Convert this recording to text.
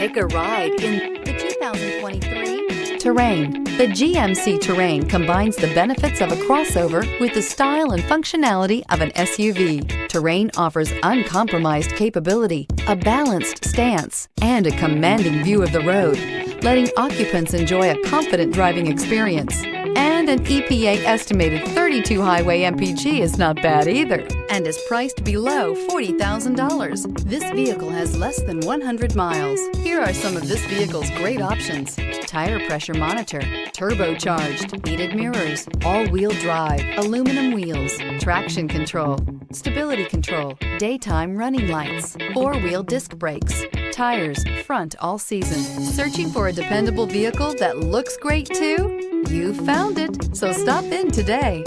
Take a ride in the 2023 Terrain. The GMC Terrain combines the benefits of a crossover with the style and functionality of an SUV. Terrain offers uncompromised capability, a balanced stance, and a commanding view of the road, letting occupants enjoy a confident driving experience. And an EPA estimated 32 highway MPG is not bad either, and is priced below $40,000. This vehicle has less than 100 miles. Here are some of this vehicle's great options: tire pressure monitor, turbocharged, heated mirrors, all-wheel drive, aluminum wheels, traction control, stability control, daytime running lights, four-wheel disc brakes, tires, front all season. Searching for a dependable vehicle that looks great too? You found it, so stop in today.